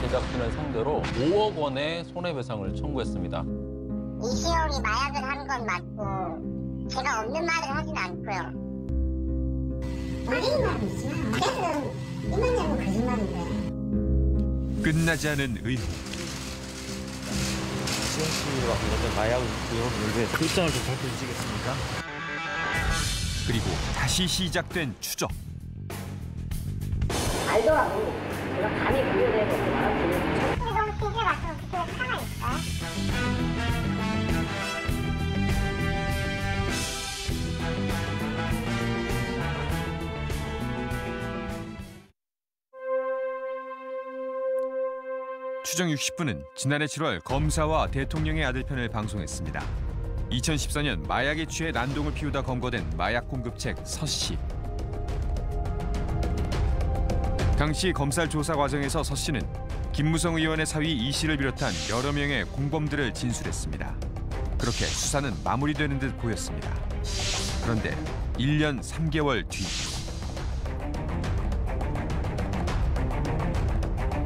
제작진을 상대로 5억 원의 손해배상을 청구했습니다. 이시영이 마약을 한 건 맞고 제가 없는 말을 하진 않고요. 올린 말이지만 그래서 이만하면 거짓말인데. 끝나지 않은 의혹. 이시영 씨와 관련된 마약 의혹을 위해서 입장을 좀 밝혀주시겠습니까? 그리고 다시 시작된 추적. 알더라도 제가 감히 공개되는 것도 말하고 이건 기계 같은 기계에 차가 있어요. 추정 60분은 지난해 7월 검사와 대통령의 아들 편을 방송했습니다. 2014년 마약에 취해 난동을 피우다 검거된 마약 공급책 서씨. 당시 검찰 조사 과정에서 서 씨는 김무성 의원의 사위 이 씨를 비롯한 여러 명의 공범들을 진술했습니다. 그렇게 수사는 마무리되는 듯 보였습니다. 그런데 1년 3개월 뒤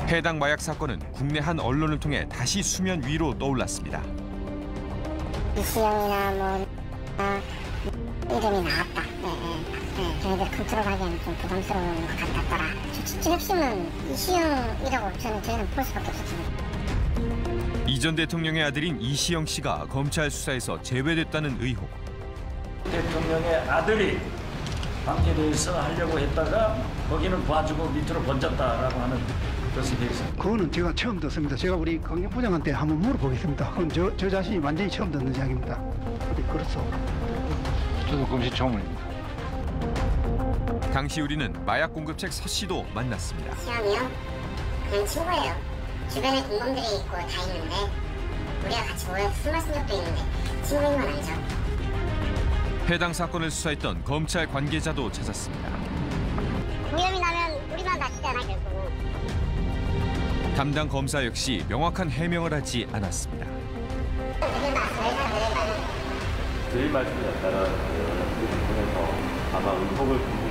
해당 마약 사건은 국내 한 언론을 통해 다시 수면 위로 떠올랐습니다. 이시영이나 이름이 나왔다. 저희들 컨트롤하기에는 좀 부담스러운 것 같았더라. 진짜 핵심은 이시영이라고 저희는 볼 수밖에 없었습니다. 이전 대통령의 아들인 이시영 씨가 검찰 수사에서 제외됐다는 의혹. 대통령의 아들이 방제대에서 하려고 했다가 거기는 봐주고 밑으로 번졌다라고 하는 것에 대해서. 그거는 제가 처음 듣습니다. 제가 우리 강경부장한테 한번 물어보겠습니다. 그건 저 자신이 완전히 처음 듣는 이야기입니다. 그렇소. 저도 금시초문입니다. 당시 우리는 마약 공급책 서 씨도 만났습니다. 시영이요? 그냥 친구예요. 주변에 공범들이 있고 다 있는데 우리가 같이 모여서 술 마신 적도 있는데 친구인 건 아니죠. 해당 사건을 수사했던 검찰 관계자도 찾았습니다. 위험이 나면 우리만 다치잖아 결국. 담당 검사 역시 명확한 해명을 하지 않았습니다. 저희 말씀에 따라 그 부분에서 아마 의혹을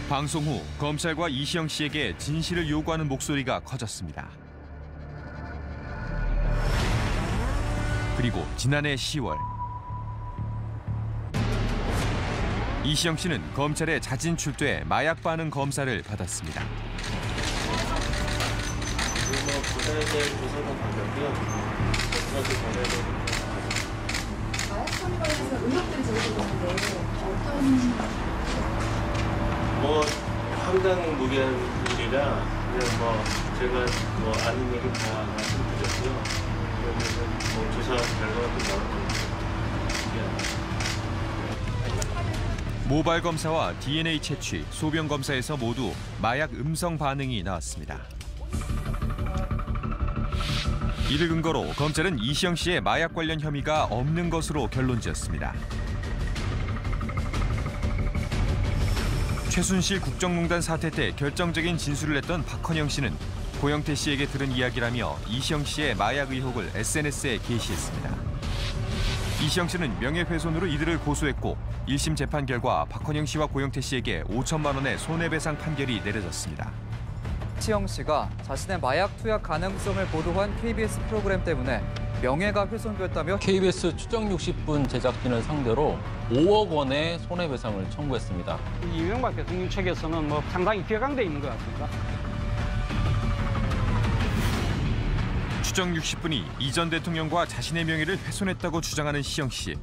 방송 후 검찰과 이시영 씨에게 진실을 요구하는 목소리가 커졌습니다. 그리고 지난해 10월 이시영 씨는 검찰에 자진 출두해 마약 반응 검사를 받았습니다. 조사에 대한 조사는 받았고요. 마약 선거에서 의혹들이 제기되는데 어떤? 상당 무리한 일이라 그냥 제가 아는 얘기 다 말씀드렸고요. 그러면 조사 결과가 또 나올 겁니다. 모발 검사와 DNA 채취, 소변 검사에서 모두 마약 음성 반응이 나왔습니다. 이를 근거로 검찰은 이시영 씨의 마약 관련 혐의가 없는 것으로 결론지었습니다. 최순실 국정농단 사태 때 결정적인 진술을 했던 박헌영 씨는 고영태 씨에게 들은 이야기라며 이시영 씨의 마약 의혹을 SNS에 게시했습니다. 이시영 씨는 명예훼손으로 이들을 고소했고 1심 재판 결과 박헌영 씨와 고영태 씨에게 5천만 원의 손해배상 판결이 내려졌습니다. 이시영 씨가 자신의 마약 투약 가능성을 보도한 KBS 프로그램 때문에 명예가 훼손됐다며 KBS 추정 60분 제작진을 상대로 5억 원의 손해배상을 청구했습니다. 이명박 대통령 측에서는 상당히 격앙돼 있는 것 같습니다. 추정 60분이 이전 대통령과 자신의 명예를 훼손했다고 주장하는 시영 씨.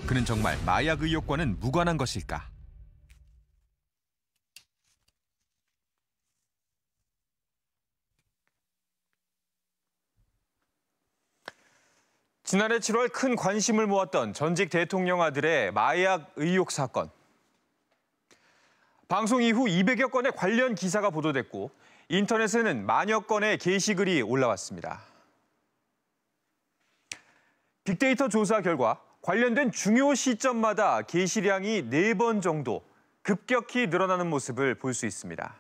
그는 정말 마약 의혹과는 무관한 것일까? 지난해 7월 큰 관심을 모았던 전직 대통령 아들의 마약 의혹 사건. 방송 이후 200여 건의 관련 기사가 보도됐고 인터넷에는 만여 건의 게시글이 올라왔습니다. 빅데이터 조사 결과 관련된 중요 시점마다 게시량이 4번 정도 급격히 늘어나는 모습을 볼 수 있습니다.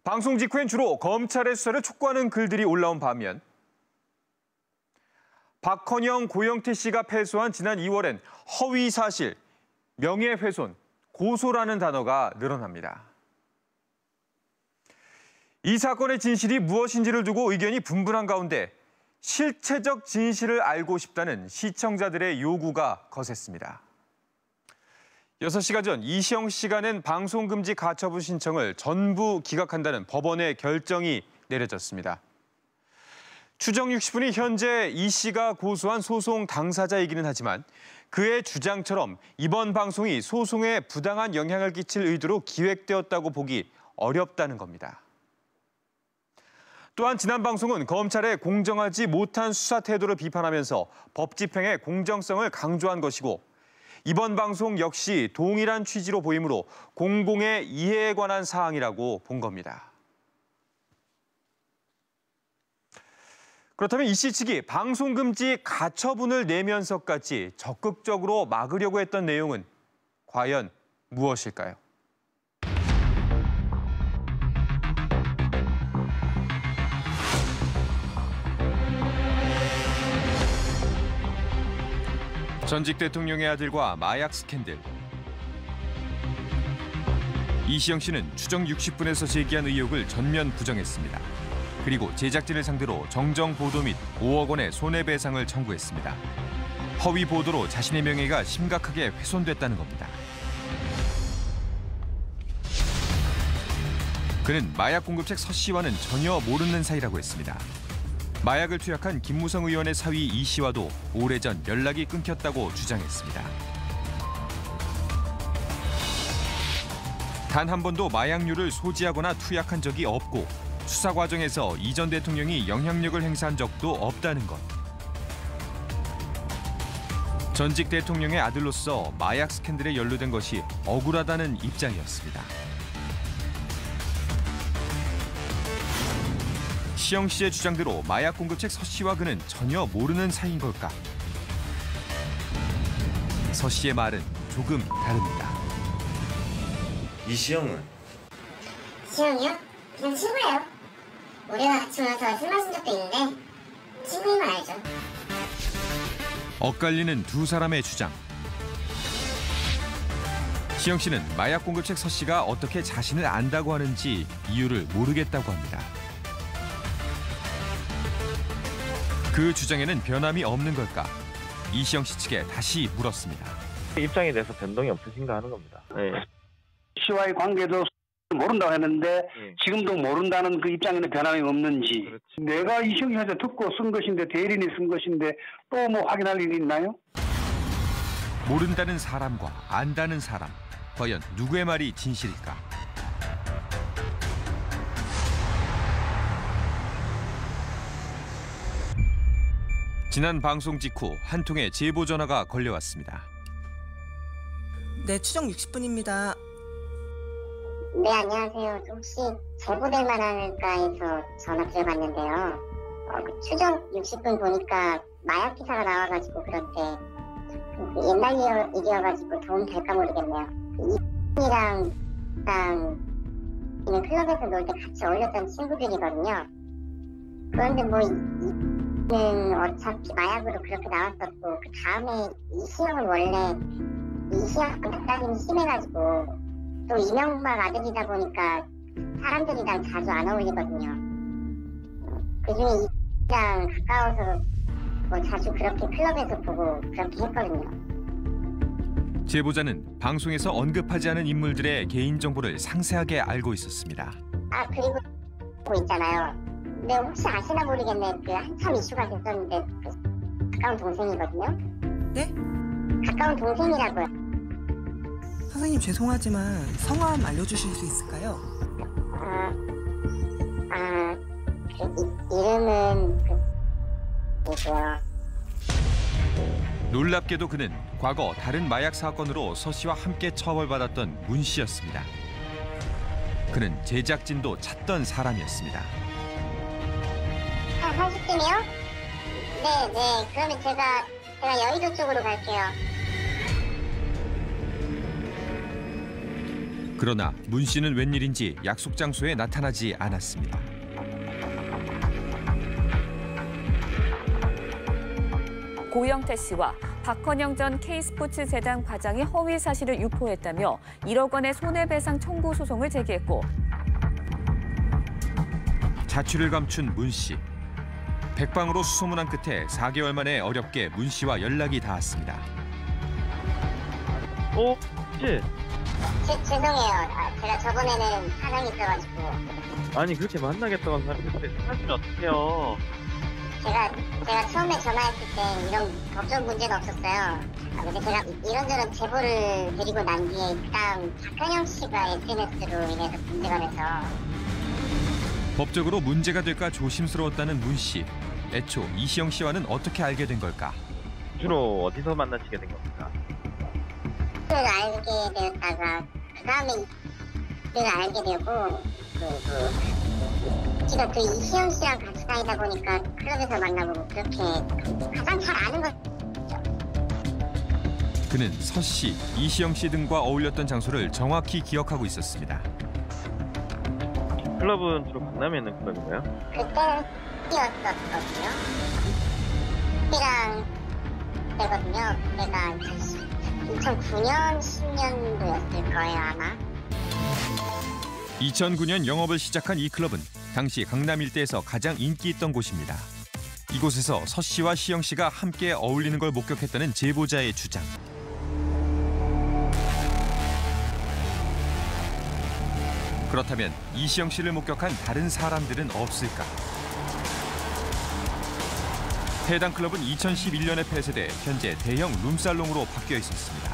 방송 직후엔 주로 검찰의 수사를 촉구하는 글들이 올라온 반면 박헌영, 고영태 씨가 패소한 지난 2월엔 허위 사실, 명예훼손, 고소라는 단어가 늘어납니다. 이 사건의 진실이 무엇인지를 두고 의견이 분분한 가운데 실체적 진실을 알고 싶다는 시청자들의 요구가 거셌습니다. 6시간 전 이시영 씨가 낸 방송금지 가처분 신청을 전부 기각한다는 법원의 결정이 내려졌습니다. 추정 60분이 현재 이 씨가 고소한 소송 당사자이기는 하지만 그의 주장처럼 이번 방송이 소송에 부당한 영향을 끼칠 의도로 기획되었다고 보기 어렵다는 겁니다. 또한 지난 방송은 검찰의 공정하지 못한 수사 태도를 비판하면서 법 집행의 공정성을 강조한 것이고 이번 방송 역시 동일한 취지로 보이므로 공공의 이해에 관한 사항이라고 본 겁니다. 그렇다면 이 씨 측이 방송금지 가처분을 내면서까지 적극적으로 막으려고 했던 내용은 과연 무엇일까요? 전직 대통령의 아들과 마약 스캔들. 이시영 씨는 추정 60분에서 제기한 의혹을 전면 부정했습니다. 그리고 제작진을 상대로 정정 보도 및 5억 원의 손해배상을 청구했습니다. 허위 보도로 자신의 명예가 심각하게 훼손됐다는 겁니다. 그는 마약 공급책 서 씨와는 전혀 모르는 사이라고 했습니다. 마약을 투약한 김무성 의원의 사위 이 씨와도 오래전 연락이 끊겼다고 주장했습니다. 단 한 번도 마약류를 소지하거나 투약한 적이 없고 수사 과정에서 이 전 대통령이 영향력을 행사한 적도 없다는 것. 전직 대통령의 아들로서 마약 스캔들에 연루된 것이 억울하다는 입장이었습니다. 시영 씨의 주장대로 마약 공급책 서 씨와 그는 전혀 모르는 사이인 걸까? 서 씨의 말은 조금 다릅니다. 이시영은? 시영이요? 그냥 친구예요. 우리가 같이 모여서 술 마신 적도 있는데 친구인 건 알죠. 엇갈리는 두 사람의 주장. 시영 씨는 마약 공급책 서 씨가 어떻게 자신을 안다고 하는지 이유를 모르겠다고 합니다. 그 주장에는 변함이 없는 걸까? 이시영 씨 측에 다시 물었습니다. 입장에 대해서 변동이 없으신가 하는 겁니다. 네. 씨와의 관계도 모른다고 했는데 지금도 모른다는 그 입장에는 변함이 없는지. 그렇지. 내가 이시영 씨한테 듣고 쓴 것인데 대리인이 쓴 것인데 또 뭐 확인할 일이 있나요? 모른다는 사람과 안다는 사람. 과연 누구의 말이 진실일까? 지난 방송 직후 한 통의 제보 전화가 걸려왔습니다. 네, 추정 60분입니다. 네, 안녕하세요. 혹시 제보될 만할까 해서 전화 드려봤는데요. 추정 60분 보니까 마약 기사가 나와가지고 그런데 옛날 일이어가지고 도움 될까 모르겠네요. 이랑 클럽에서 놀 때 같이 어울렸던 친구들이거든요. 그런데 뭐 는 어차피 마약으로 그렇게 나왔었고 그 다음에 이시영은 원래 이시영 딸이 심해가지고 또 이명박 아들이다 보니까 사람들이랑 자주 안 어울리거든요. 그중에 이랑 가까워서 뭐 자주 그렇게 클럽에서 보고 그렇게 했거든요. 제보자는 방송에서 언급하지 않은 인물들의 개인정보를 상세하게 알고 있었습니다. 아, 그리고 뭐 있잖아요. 네, 혹시 아시나 모르겠네. 그 한참 이슈가 됐었는데 그 가까운 동생이거든요. 네? 가까운 동생이라고요. 선생님 죄송하지만 성함 알려주실 수 있을까요? 이름은 이고요. 놀랍게도 그는 과거 다른 마약 사건으로 서 씨와 함께 처벌받았던 문 씨였습니다. 그는 제작진도 찾던 사람이었습니다. 30분이요? 네. 그러면 제가 여의도 쪽으로 갈게요. 그러나 문 씨는 웬일인지 약속 장소에 나타나지 않았습니다. 고영태 씨와 박헌영 전 K스포츠재단 과장이 허위 사실을 유포했다며 1억 원의 손해배상 청구 소송을 제기했고 자취를 감춘 문 씨. 백방으로 수소문한 끝에 4개월 만에 어렵게 문 씨와 연락이 닿았습니다. 예. 죄송해요. 제가 저번에는 사정이 있어가지고. 아니 그렇게 만나겠다고 한 사람한테 사주면 어떡해요. 제가 처음에 전화했을 때 이런 법적 문제는 없었어요. 근데 제가 이런저런 제보를 드리고 난 뒤에 그다음 박한영 씨가 SNS로 인해서 문제가 돼서. 법적으로 문제가 될까 조심스러웠다는 문 씨. 애초 이시영 씨와는 어떻게 알게 된 걸까? 주로 어디서 만나시게 된 겁니까? 알게 되었다가 그 다음에 알게 되고 제가 그 이시영 씨랑 같이 다니다 보니까 클럽에서 만나보고 그렇게 가장 잘 아는 것. 그는 서 씨, 이시영 씨 등과 어울렸던 장소를 정확히 기억하고 있었습니다. 클럽은 주로 강남에 있는 클럽인가요? 그때는 였었거든요. 그때랑 그때거든요. 그때가 2009년, 10년도였을 거예요, 아마. 2009년 영업을 시작한 이 클럽은 당시 강남 일대에서 가장 인기 있던 곳입니다. 이곳에서 서 씨와 시영 씨가 함께 어울리는 걸 목격했다는 제보자의 주장. 그렇다면 이시영 씨를 목격한 다른 사람들은 없을까? 해당 클럽은 2011년에 폐쇄돼 현재 대형 룸살롱으로 바뀌어 있었습니다.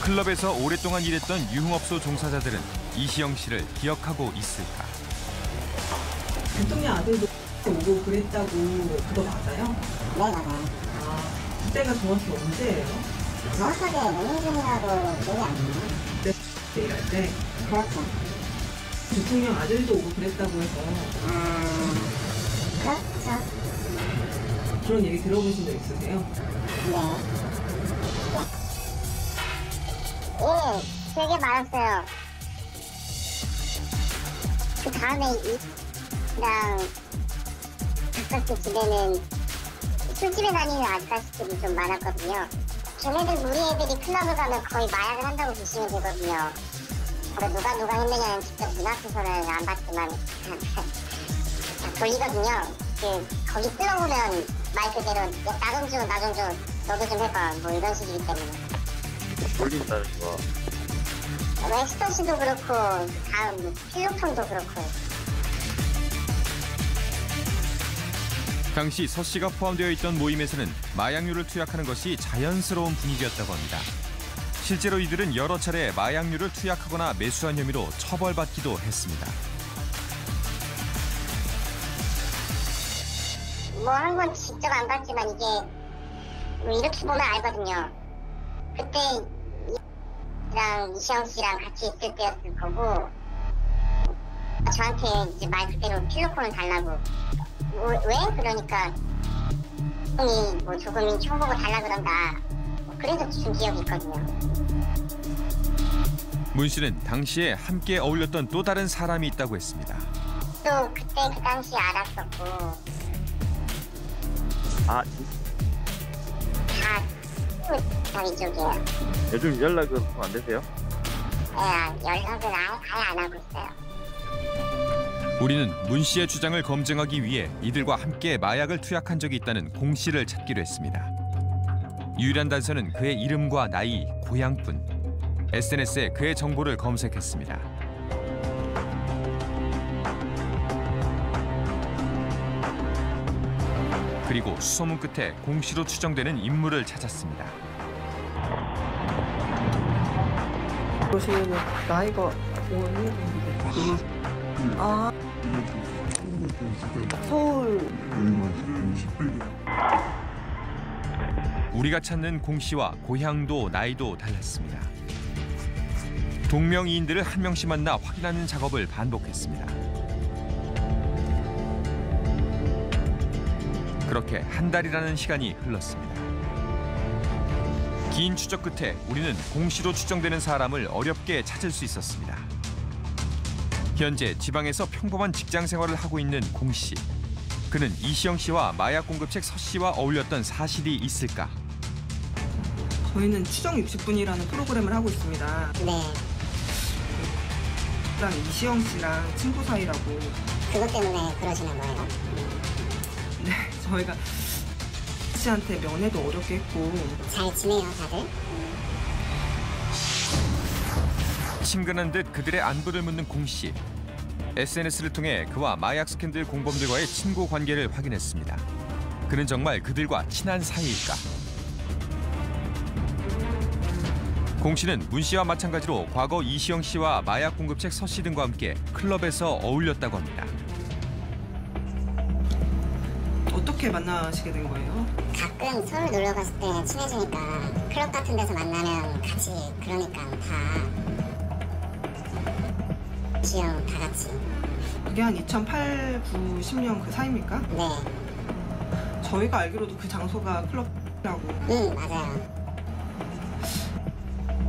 클럽에서 오랫동안 일했던 유흥업소 종사자들은 이시영 씨를 기억하고 있을까? 대통령 아들도 오고 그랬다고 그거 맞아요? 네, 맞아요. 그때가 정확히 언제예요? 정확하게 몇년 전이라고 기억이 안 나요. 네, 일할 때? 그렇죠. 대통령 아들도 오고 그랬다고 해서. 그렇죠. 그런 얘기 들어보신 적 있으세요? 네. 예, 되게 많았어요. 그 다음에 이랑 가깝게 지내는 술집에 다니는 아저씨들이 좀 많았거든요. 걔네들 우리 애들이 클럽을 가면 거의 마약을 한다고 보시면 되거든요. 누가 했느냐는 직접 눈앞에서는 안 봤지만 돌리거든요. 거기 쓸어보면 말 그대로 나 좀 줘, 너도 좀 해봐, 뭐 이런 식이기 때문에. 돌린다는 거. 엑스터시도 그렇고 다음 필로폰도 그렇고. 당시 서 씨가 포함되어 있던 모임에서는 마약류를 투약하는 것이 자연스러운 분위기였다고 합니다. 실제로 이들은 여러 차례 마약류를 투약하거나 매수한 혐의로 처벌받기도 했습니다. 뭐 한 건 직접 안 봤지만 이게 뭐 이렇게 보면 알거든요. 그때 이랑 이시영 씨랑 같이 있을 때였을 거고 저한테 이제 말 그대로 필로폰을 달라고. 왜? 그러니까 형이 뭐 조금이 총 보고 달라 그런다. 그래서 준 기억이 있거든요. 문 씨는 당시에 함께 어울렸던 또 다른 사람이 있다고 했습니다. 또 그때 그 당시 알았었고. 다 자기 쪽이에요. 요즘 연락은 안 되세요? 네, 연락은 아예 안 하고 있어요. 우리는 문 씨의 주장을 검증하기 위해 이들과 함께 마약을 투약한 적이 있다는 공 씨를 찾기로 했습니다. 유일한 단서는 그의 이름과 나이, 고향뿐. SNS에 그의 정보를 검색했습니다. 그리고 수소문 끝에 공 씨로 추정되는 인물을 찾았습니다. 보시면 나이가 5년? 서울. 우리가 찾는 공 씨와 고향도 나이도 달랐습니다. 동명이인들을 한 명씩 만나 확인하는 작업을 반복했습니다. 그렇게 한 달이라는 시간이 흘렀습니다. 긴 추적 끝에 우리는 공 씨로 추정되는 사람을 어렵게 찾을 수 있었습니다. 현재 지방에서 평범한 직장 생활을 하고 있는 공 씨. 그는 이시영 씨와 마약 공급책 서 씨와 어울렸던 사실이 있을까? 저희는 추정 60분이라는 프로그램을 하고 있습니다. 네. 일단 이시영 씨랑 친구 사이라고. 그것 때문에 그러시는 거예요? 네, 저희가 씨한테 면회도 어렵게 했고. 잘 지내요, 다들? 친근한 듯 그들의 안부를 묻는 공 씨. SNS를 통해 그와 마약 스캔들 공범들과의 친구 관계를 확인했습니다. 그는 정말 그들과 친한 사이일까? 공 씨는 문 씨와 마찬가지로 과거 이시영 씨와 마약 공급책 서 씨 등과 함께 클럽에서 어울렸다고 합니다. 어떻게 만나시게 된 거예요? 가끔 서울 놀러 갔을 때 친해지니까 클럽 같은 데서 만나면 같이 그러니까 다 이시영 다 같이. 그게 한 2008, 9, 10년 그 사이입니까? 네. 저희가 알기로도 그 장소가 클럽이라고. 맞아요.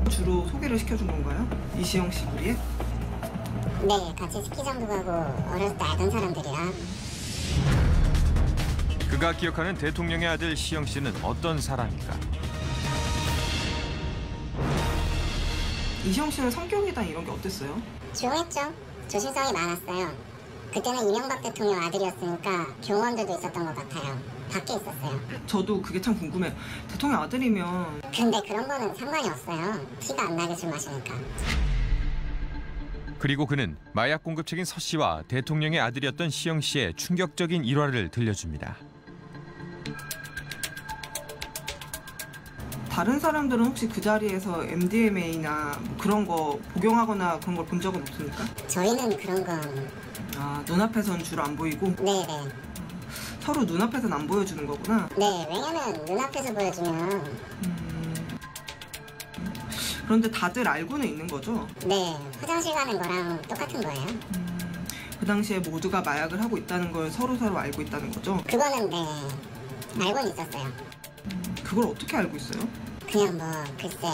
주로 소개를 시켜준 건가요? 이시영 씨 무리에? 네, 같이 스키장도 가고 어렸을 때 알던 사람들이라. 그가 기억하는 대통령의 아들 시영 씨는 어떤 사람일까? 이시영 씨는 성격이나 이런 게 어땠어요? 조용했죠. 조심성이 많았어요. 그때는 이명박 대통령 아들이었으니까 경호원들도 있었던 것 같아요. 밖에 있었어요. 저도 그게 참 궁금해요. 대통령 아들이면. 근데 그런 거는 상관이 없어요. 티가 안 나게 술 마시니까. 그리고 그는 마약 공급책인 서 씨와 대통령의 아들이었던 시영 씨의 충격적인 일화를 들려줍니다. 다른 사람들은 혹시 그 자리에서 MDMA나 뭐 그런 거 복용하거나 그런 걸 본 적은 없습니까? 저희는 그런 건... 아, 눈앞에서는 주로 안 보이고? 네네. 서로 눈앞에서는 안 보여주는 거구나? 네, 왜냐면 눈앞에서 보여주면... 그런데 다들 알고는 있는 거죠? 네, 화장실 가는 거랑 똑같은 거예요. 그 당시에 모두가 마약을 하고 있다는 걸 서로 알고 있다는 거죠? 그거는 네, 알고는 있었어요. 그걸 어떻게 알고 있어요? 그냥 뭐 글쎄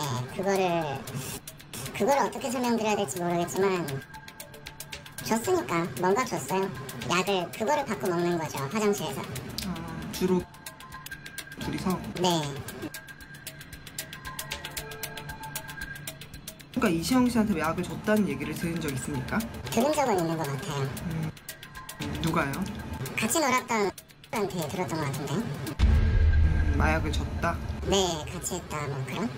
그걸 어떻게 설명드려야 될지 모르겠지만 줬으니까 뭔가 줬어요. 약을 그거를 받고 먹는 거죠, 화장실에서. 아, 주로 둘이서? 네. 그러니까 이시영 씨한테 약을 줬다는 얘기를 들은 적 있습니까? 들은 적은 있는 것 같아요. 누가요? 같이 놀았던 한테 들었던 것 같은데. 마약을 줬다? 네, 같이 했다 뭐 그런?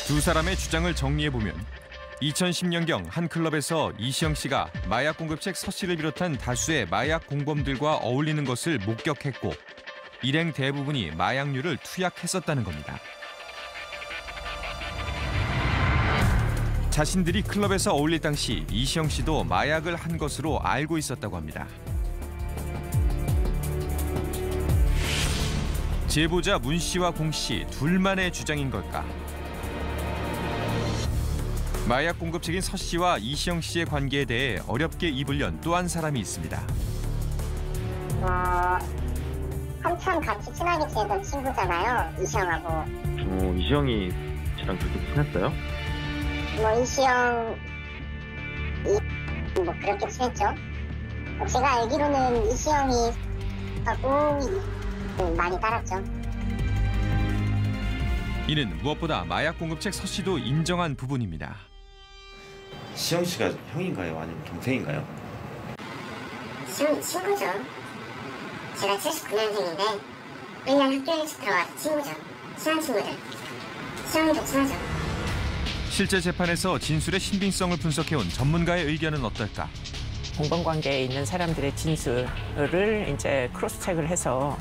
두 사람의 주장을 정리해보면 2010년경 한 클럽에서 이시영 씨가 마약 공급책 서 씨를 비롯한 다수의 마약 공범들과 어울리는 것을 목격했고 일행 대부분이 마약류를 투약했었다는 겁니다. 자신들이 클럽에서 어울릴 당시 이시영 씨도 마약을 한 것으로 알고 있었다고 합니다. 제보자 문 씨와 공 씨 둘만의 주장인 걸까? 마약 공급책인 서 씨와 이시영 씨의 관계에 대해 어렵게 입을 연 또 한 사람이 있습니다. 한참 같이 친하게 지내던 친구잖아요, 이시영하고. 이시영이 씨랑 그렇게 친했어요? 뭐 이시영 뭐 그렇게 친했죠. 제가 알기로는 이시영이 하고 많이 따랐죠. 이는 무엇보다 마약 공급책 서 씨도 인정한 부분입니다. 시영 씨가 형인가요? 아니면 동생인가요? 시영이 친구죠. 제가 79년생인데 1년 학교 일찍 들어와서 친구죠. 친한 친구들. 시영이도 친하죠. 실제 재판에서 진술의 신빙성을 분석해온 전문가의 의견은 어떨까? 공범관계에 있는 사람들의 진술을 이제 크로스 체크를 해서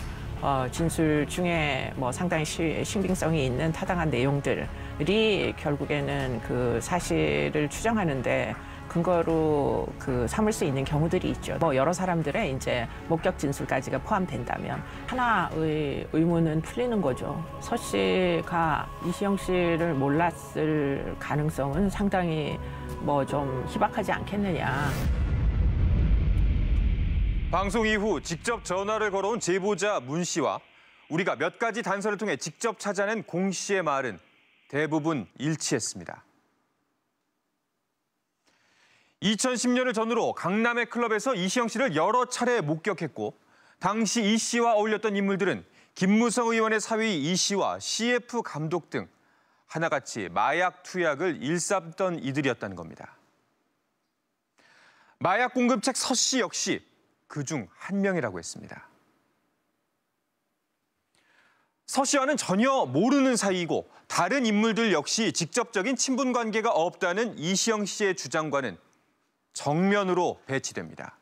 진술 중에 뭐 상당히 신빙성이 있는 타당한 내용들이 결국에는 그 사실을 추정하는데 근거로 삼을 수 있는 경우들이 있죠. 뭐 여러 사람들의 이제 목격 진술까지가 포함된다면 하나의 의문은 풀리는 거죠. 서 씨가 이시영 씨를 몰랐을 가능성은 상당히 뭐 좀 희박하지 않겠느냐. 방송 이후 직접 전화를 걸어온 제보자 문 씨와 우리가 몇 가지 단서를 통해 직접 찾아낸 공 씨의 말은 대부분 일치했습니다. 2010년을 전후로 강남의 클럽에서 이시영 씨를 여러 차례 목격했고 당시 이 씨와 어울렸던 인물들은 김무성 의원의 사위 이 씨와 CF 감독 등 하나같이 마약 투약을 일삼던 이들이었다는 겁니다. 마약 공급책 서 씨 역시 그중 한 명이라고 했습니다. 서 씨와는 전혀 모르는 사이이고 다른 인물들 역시 직접적인 친분 관계가 없다는 이시영 씨의 주장과는 정면으로 배치됩니다.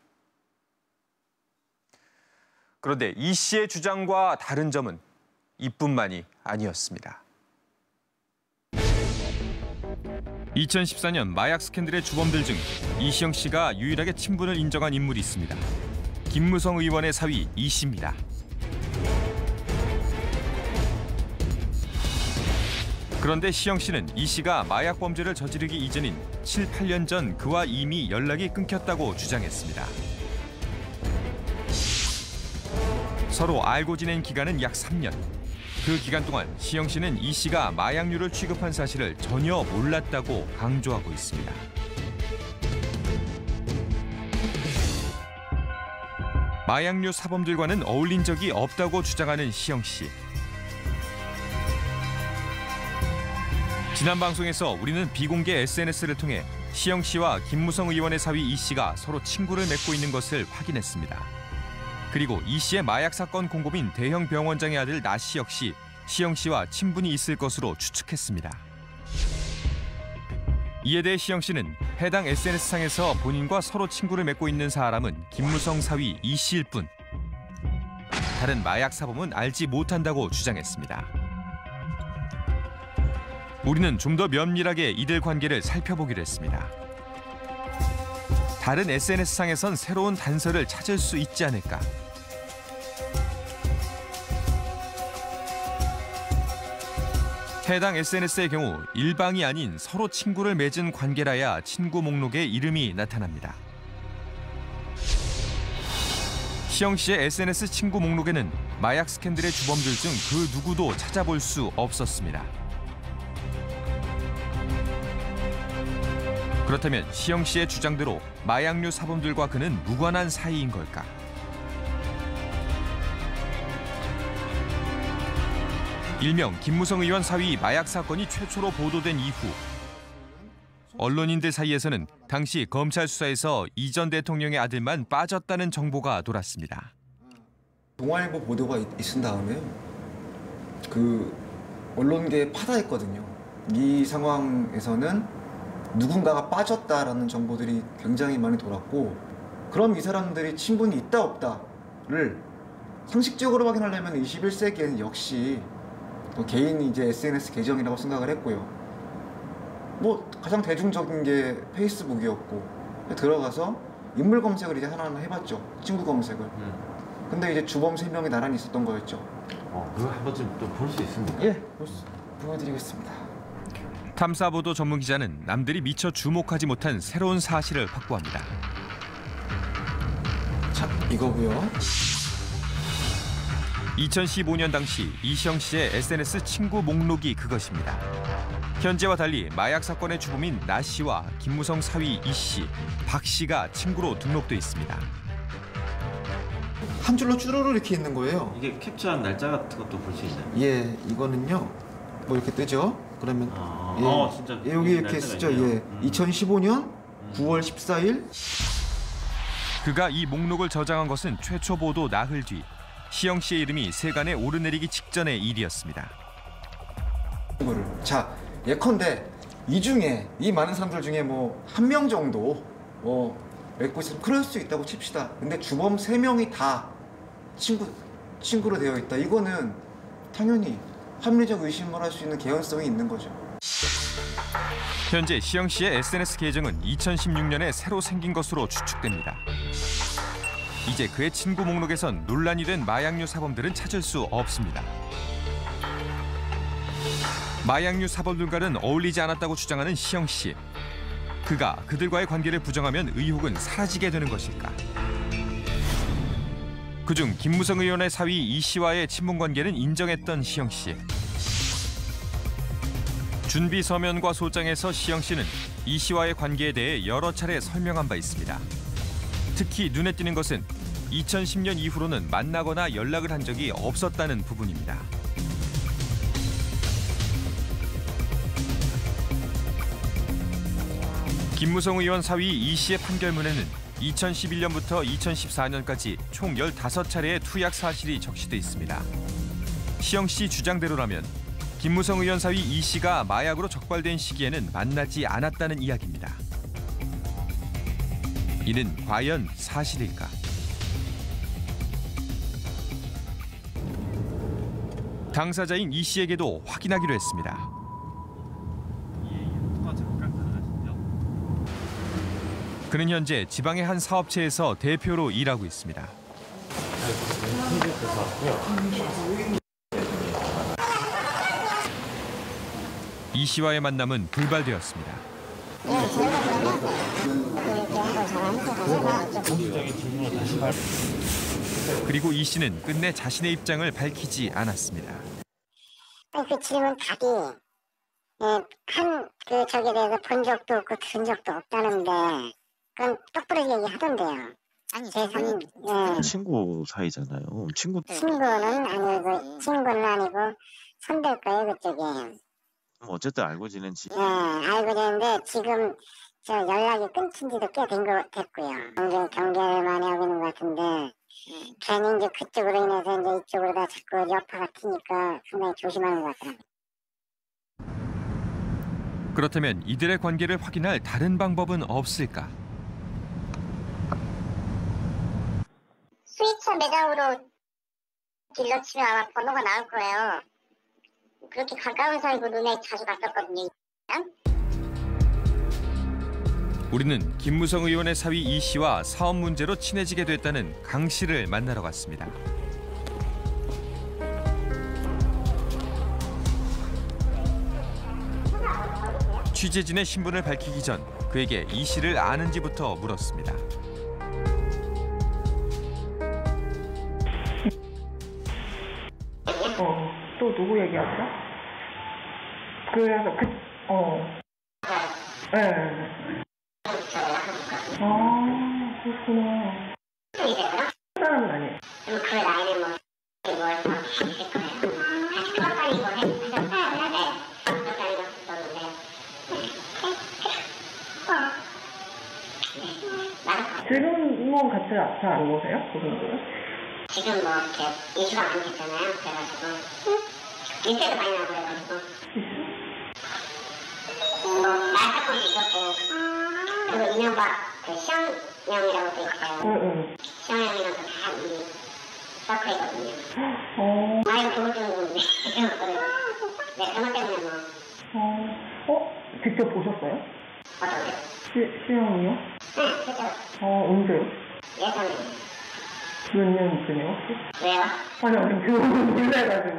그런데 이 씨의 주장과 다른 점은 이뿐만이 아니었습니다. 2014년 마약 스캔들의 주범들 중 이시영 씨가 유일하게 친분을 인정한 인물이 있습니다. 김무성 의원의 사위 이 씨입니다. 그런데 시영 씨는 이 씨가 마약 범죄를 저지르기 이전인 7, 8년 전 그와 이미 연락이 끊겼다고 주장했습니다. 서로 알고 지낸 기간은 약 3년. 그 기간 동안 시영 씨는 이 씨가 마약류를 취급한 사실을 전혀 몰랐다고 강조하고 있습니다. 마약류 사범들과는 어울린 적이 없다고 주장하는 시영 씨. 지난 방송에서 우리는 비공개 SNS를 통해 시영 씨와 김무성 의원의 사위 이 씨가 서로 친구를 맺고 있는 것을 확인했습니다. 그리고 이 씨의 마약 사건 공범인 대형 병원장의 아들 나 씨 역시 시영 씨와 친분이 있을 것으로 추측했습니다. 이에 대해 시영 씨는 해당 SNS상에서 본인과 서로 친구를 맺고 있는 사람은 김무성 사위 이 씨일 뿐 다른 마약 사범은 알지 못한다고 주장했습니다. 우리는 좀 더 면밀하게 이들 관계를 살펴보기로 했습니다. 다른 SNS상에선 새로운 단서를 찾을 수 있지 않을까. 해당 SNS의 경우 일방이 아닌 서로 친구를 맺은 관계라야 친구 목록에 이름이 나타납니다. 시영 씨의 SNS 친구 목록에는 마약 스캔들의 주범들 중 그 누구도 찾아볼 수 없었습니다. 그렇다면 시영 씨의 주장대로 마약류 사범들과 그는 무관한 사이인 걸까? 일명 김무성 의원 사위 마약 사건이 최초로 보도된 이후 언론인들 사이에서는 당시 검찰 수사에서 이 전 대통령의 아들만 빠졌다는 정보가 돌았습니다. 동아일보 보도가 있은 다음에 그 언론계에 파다했거든요. 이 상황에서는 누군가가 빠졌다라는 정보들이 굉장히 많이 돌았고 그럼 이 사람들이 친분이 있다 없다를 상식적으로 확인하려면 21세기에는 역시 개인이 이제 SNS 계정이라고 생각을 했고요. 뭐 가장 대중적인 게 페이스북이었고 들어가서 인물 검색을 이제 하나하나 해봤죠. 친구 검색을. 근데 이제 주범 3명이 나란히 있었던 거였죠. 그거 한 번쯤 또 볼 수 있습니까? 예, 보여드리겠습니다. 탐사보도 전문 기자는 남들이 미처 주목하지 못한 새로운 사실을 확보합니다. 자, 이거고요. 2015년 당시 이시영 씨의 SNS 친구 목록이 그것입니다. 현재와 달리 마약 사건의 주범인 나 씨와 김무성 사위 이 씨, 박 씨가 친구로 등록돼 있습니다. 한 줄로 쭈루루 이렇게 있는 거예요. 이게 캡처한 날짜 같은 것도 볼 수 있나요? 예, 이거는요. 뭐 이렇게 뜨죠? 그러면 진짜 예, 여기 이렇게 쓰죠. 예, 2015년 9월 14일. 그가 이 목록을 저장한 것은 최초 보도 나흘 뒤 시영 씨의 이름이 세간에 오르내리기 직전의 일이었습니다. 자, 예컨대 이 중에 이 많은 사람들 중에 뭐 1명 정도 맺고 있으면 그럴 수 있다고 칩시다. 근데 주범 3명이 다 친구로 되어 있다. 이거는 당연히 합리적 의심을 할 수 있는 개연성이 있는 거죠. 현재 시영 씨의 SNS 계정은 2016년에 새로 생긴 것으로 추측됩니다. 이제 그의 친구 목록에선 논란이 된 마약류 사범들은 찾을 수 없습니다. 마약류 사범들과는 어울리지 않았다고 주장하는 시영 씨. 그가 그들과의 관계를 부정하면 의혹은 사라지게 되는 것일까? 그중 김무성 의원의 사위 이 씨와의 친분 관계는 인정했던 시영 씨. 준비 서면과 소장에서 시영 씨는 이 씨와의 관계에 대해 여러 차례 설명한 바 있습니다. 특히 눈에 띄는 것은 2010년 이후로는 만나거나 연락을 한 적이 없었다는 부분입니다. 김무성 의원 사위 이 씨의 판결문에는 2011년부터 2014년까지 총 15차례의 투약 사실이 적시돼 있습니다. 시영 씨 주장대로라면 김무성 의원 사위 이 씨가 마약으로 적발된 시기에는 만나지 않았다는 이야기입니다. 이는 과연 사실일까? 당사자인 이 씨에게도 확인하기로 했습니다. 그는 현재 지방의 한 사업체에서 대표로 일하고 있습니다. 이 씨와의 만남은 불발되었습니다. 그리고 이 씨는 끝내 자신의 입장을 밝히지 않았습니다. 그 질문 답이 저기에 대해서 본 적도 없고 들은 적도 없다는데 그건 똑부러지 얘기하던데요. 아니, 친구 사이잖아요. 친구는 아니고 선배일 거예요, 그쪽에. 어쨌든 알고 지낸지. 네, 알고 지내는데 지금 연락이 끊긴 지도 꽤 됐고요. 경계를 많이 하고 있는 것 같은데 괜히 이제 그쪽으로 인해서 이제 이쪽으로 다 자꾸 여파가 튀니까 상당히 조심하는 것 같더라고요. 그렇다면 이들의 관계를 확인할 다른 방법은 없을까? 수입차 매장으로 길러 치면 아마 번호가 나올 거예요. 그렇게 가까운 사이고 눈에 자주 갔었거든요. 우리는 김무성 의원의 사위 이 씨와 사업 문제로 친해지게 됐다는 강 씨를 만나러 갔습니다. 취재진의 신분을 밝히기 전 그에게 이 씨를 아는지부터 물었습니다. 또 누구 얘기하죠? 그래서 네. 아, 그렇구나. 사람은 아니에요. 그 나이는 지금은 같이 잘 안 보세요? 그분들은? 지금 이렇게 이슈가 많이 됐잖아요. 그래가지고 인쇄도 많이 나고 그래가지고 말사건도 있었고 그리고 이명박 시영형이라고 또 있어요. 시영형이랑도 다 우리 서클이거든요. 나이가 좋을 정도인데 네, 그것 때문에 직접 보셨어요? 어떤데요? 시영이요? 네, 그죠. 언제요? 예전에. 몇 년쯤이요 혹시? 왜요? 아니 그거는 몰라가지고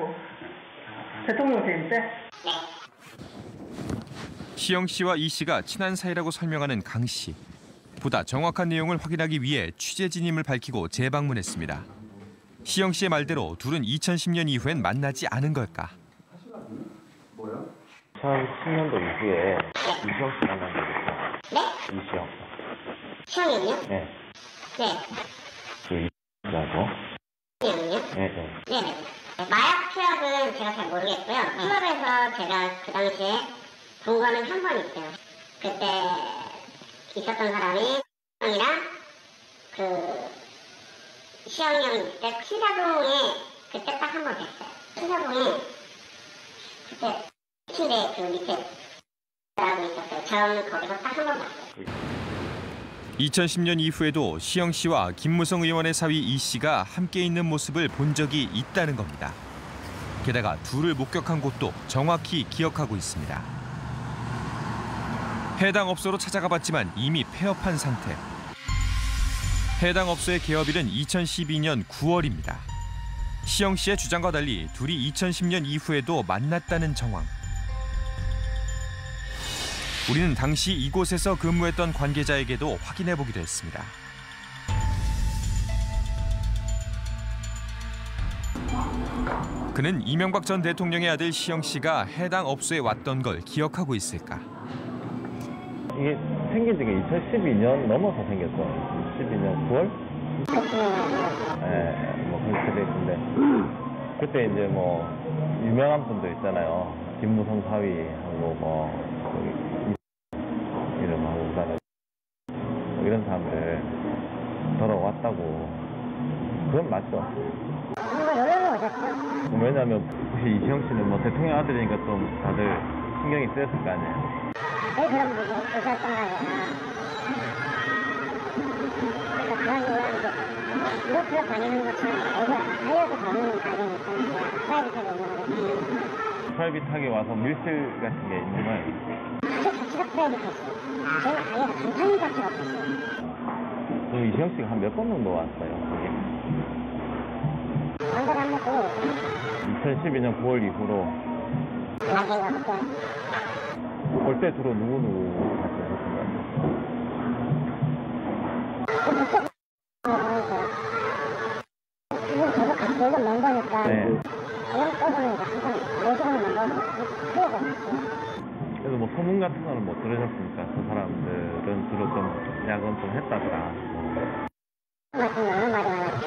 대통령실 때? 네. 시영 씨와 이 씨가 친한 사이라고 설명하는 강 씨. 보다 정확한 내용을 확인하기 위해 취재진임을 밝히고 재방문했습니다. 시영 씨의 말대로 둘은 2010년 이후엔 만나지 않은 걸까? 2010년도 이후에 이시영 씨 만난 적 있어요. 네? 이시영. 시영이요? 네. 네. 그 이시영이라고? 시영이요? 네. 네. 마약 투약은 제가 잘 모르겠고요. 클럽에서 제가 그 당시에 본 거는 한 번 있어요. 그때 있었던 사람이 형이랑 시영이 형이 그때 시사동에 그때 딱 한 번 됐어요. 시사동에 그때 침대 그 밑에 라고 있었어요. 저는 거기서 딱 한 번 봤어요. 2010년 이후에도 시영 씨와 김무성 의원의 사위 이 씨가 함께 있는 모습을 본 적이 있다는 겁니다. 게다가 둘을 목격한 곳도 정확히 기억하고 있습니다. 해당 업소로 찾아가 봤지만 이미 폐업한 상태. 해당 업소의 개업일은 2012년 9월입니다. 시영 씨의 주장과 달리 둘이 2010년 이후에도 만났다는 정황. 우리는 당시 이곳에서 근무했던 관계자에게도 확인해보기로 했습니다. 그는 이명박 전 대통령의 아들 시영 씨가 해당 업소에 왔던 걸 기억하고 있을까? 이게 생긴 지 2012년 넘어서 생겼어요. 12년 9월? 네, 뭐 그렇게 돼 있는데 그때 이제 뭐 유명한 분들 있잖아요. 김무성 사위하고 뭐 이름하고 그다음에 뭐 이런 사람들 왔다고. 그건 맞죠? 한번 놀러는 오셨죠? 왜냐면 이시영 씨는 뭐 대통령 아들이니까 좀 다들 신경이 쓰였을 거 아니에요. 왜 그런 분이 오셨던 거예요? 그러니까 그런 이야기도 이렇게 다니는 것처럼 알려도 되는 가정이 있었는데 프라이빗하게 운영을 프라이빗하게 와서 밀실 같은 게 있지만 가게 자체가 프라이빗했어요. 저희가 가게가 간판인 자체가 없었어요. 그 이시영 씨가 한 몇 번 정도 왔어요, 거기? 한 달에 한 번씩 2012년 9월 이후로 가게가 그때 볼 때 주로 누구 같이 오셨던 것 같아요? 지금 계속 같이 예전 멤버니까 네. 이런 떠보는 이제 항상 예전 멤버 후회가 있어요. 그래서 뭐 소문 같은 거는 못 들으셨습니까? 그 사람들은 주로 좀 야근 좀 했다더라. 같은 경우는 말이 많았죠.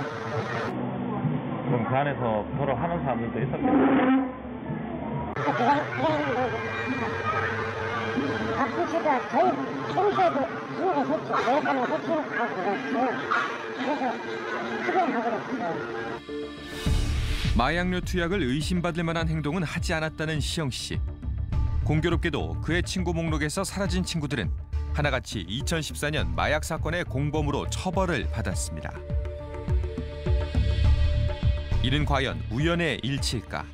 그럼 그 안에서 서로 하는 사람들도 있었겠네요. 박수씨가 저희 평소에도 중국에 설치, 외곽가는 설치는 가고 그랬어요. 그래서 크게 하고 그랬어요. 마약류 투약을 의심받을 만한 행동은 하지 않았다는 시영 씨. 공교롭게도 그의 친구 목록에서 사라진 친구들은 하나같이 2014년 마약 사건의 공범으로 처벌을 받았습니다. 이는 과연 우연의 일치일까?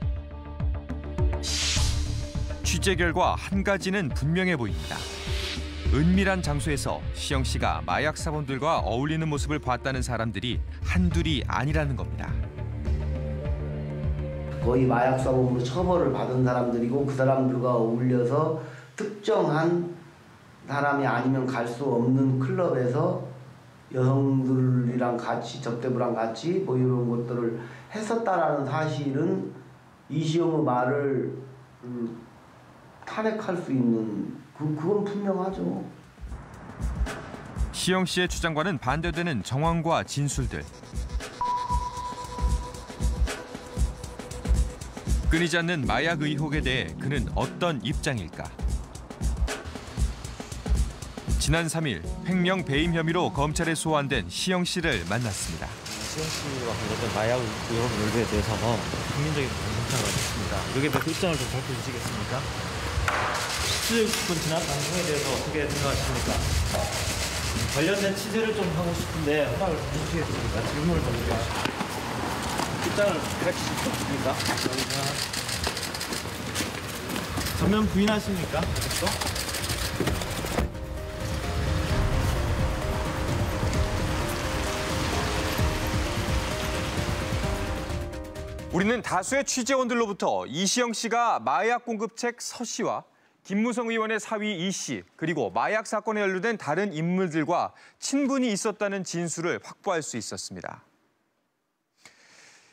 취재 결과 한 가지는 분명해 보입니다. 은밀한 장소에서 시영 씨가 마약 사범들과 어울리는 모습을 봤다는 사람들이 한둘이 아니라는 겁니다. 거의 마약 사범으로 처벌을 받은 사람들이고 그 사람들과 어울려서 특정한 사람이 아니면 갈 수 없는 클럽에서 여성들이랑 같이 접대부랑 같이 뭐 이런 것들을 했었다라는 사실은 이시영의 말을 탄핵할 수 있는 그건 분명하죠. 시영 씨의 주장과는 반대되는 정황과 진술들. 끊이지 않는 마약 의혹에 대해 그는 어떤 입장일까? 지난 3일 횡령 배임 혐의로 검찰에 소환된 시영 씨를 만났습니다. 시영 씨와 관련된 마약 의혹 연루에 대해서 한번 국민적인 관심사가 있습니다. 여기에 대해서 입장을 좀 밝혀주시겠습니까? 수습은 지난 방송에 대해서 어떻게 생각하십니까? 관련된 취재를 좀 하고 싶은데 허락을 좀 해주시겠습니까? 질문을 좀 해주시겠습니까? 입장을 밝히시겠습니까? 전면 부인하십니까? 그렇죠? 우리는 다수의 취재원들로부터 이시영 씨가 마약 공급책 서 씨와 김무성 의원의 사위 이 씨, 그리고 마약 사건에 연루된 다른 인물들과 친분이 있었다는 진술을 확보할 수 있었습니다.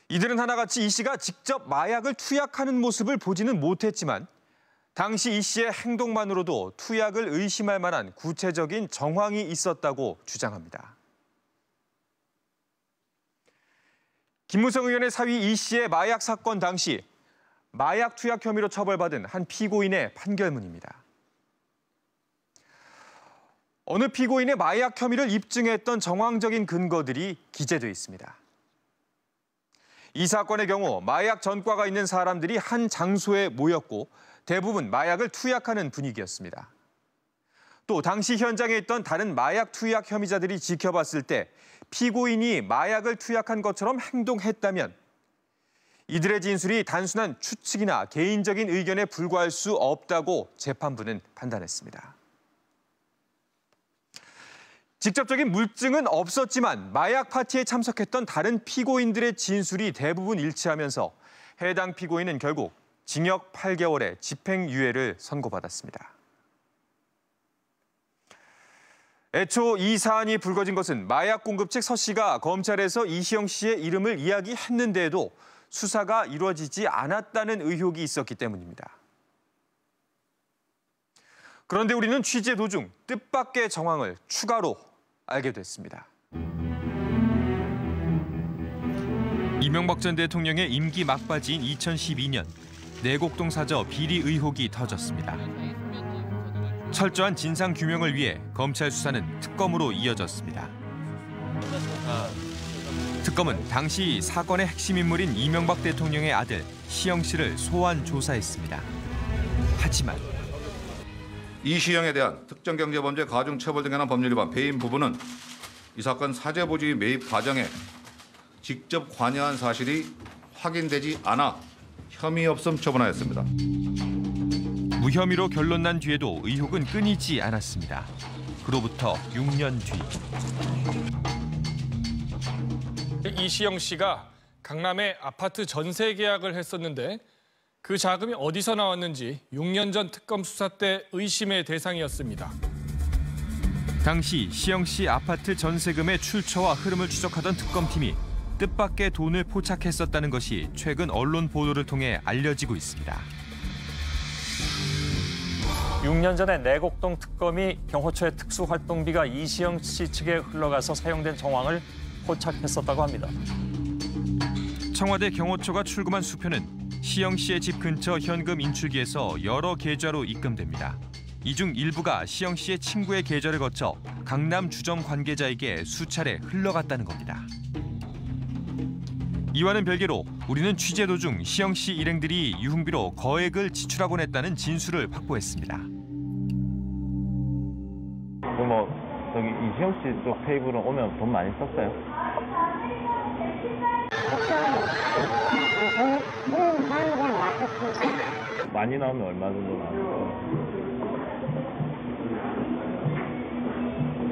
이들은 하나같이 이 씨가 직접 마약을 투약하는 모습을 보지는 못했지만 당시 이 씨의 행동만으로도 투약을 의심할 만한 구체적인 정황이 있었다고 주장합니다. 김무성 의원의 사위 이 씨의 마약 사건 당시 마약 투약 혐의로 처벌받은 한 피고인의 판결문입니다. 어느 피고인의 마약 혐의를 입증했던 정황적인 근거들이 기재돼 있습니다. 이 사건의 경우 마약 전과가 있는 사람들이 한 장소에 모였고 대부분 마약을 투약하는 분위기였습니다. 또 당시 현장에 있던 다른 마약 투약 혐의자들이 지켜봤을 때 피고인이 마약을 투약한 것처럼 행동했다면 이들의 진술이 단순한 추측이나 개인적인 의견에 불과할 수 없다고 재판부는 판단했습니다. 직접적인 물증은 없었지만 마약 파티에 참석했던 다른 피고인들의 진술이 대부분 일치하면서 해당 피고인은 결국 징역 8개월의 집행유예를 선고받았습니다. 애초 이 사안이 불거진 것은 마약 공급책 서 씨가 검찰에서 이시영 씨의 이름을 이야기했는데도 수사가 이루어지지 않았다는 의혹이 있었기 때문입니다. 그런데 우리는 취재 도중 뜻밖의 정황을 추가로 알게 됐습니다. 이명박 전 대통령의 임기 막바지인 2012년 내곡동 사저 비리 의혹이 터졌습니다. 철저한 진상 규명을 위해 검찰 수사는 특검으로 이어졌습니다. 특검은 당시 사건의 핵심 인물인 이명박 대통령의 아들 시영 씨를 소환 조사했습니다. 하지만 이시영에 대한 특정경제범죄 가중처벌 등에 관한 법률 위반 배임 부분은 이 사건 사제보지 매입 과정에 직접 관여한 사실이 확인되지 않아 혐의 없음 처분하였습니다. 무혐의로 결론 난 뒤에도 의혹은 끊이지 않았습니다. 그로부터 6년 뒤. 이시영 씨가 강남에 아파트 전세 계약을 했었는데 그 자금이 어디서 나왔는지 6년 전 특검 수사 때 의심의 대상이었습니다. 당시 시영 씨 아파트 전세금의 출처와 흐름을 추적하던 특검팀이 뜻밖의 돈을 포착했었다는 것이 최근 언론 보도를 통해 알려지고 있습니다. 6년 전에 내곡동 특검이 경호처의 특수활동비가 이시영 씨 측에 흘러가서 사용된 정황을 포착했었다고 합니다. 청와대 경호처가 출금한 수표는 시영 씨의 집 근처 현금 인출기에서 여러 계좌로 입금됩니다. 이 중 일부가 시영 씨의 친구의 계좌를 거쳐 강남 주점 관계자에게 수차례 흘러갔다는 겁니다. 이와는 별개로 우리는 취재 도중 시영 씨 일행들이 유흥비로 거액을 지출하곤 했다는 진술을 확보했습니다. 뭐 저기 이시영 씨 쪽 테이블은 오면 돈 많이 썼어요? 많이 나오면 얼마 정도 나오는 거예요?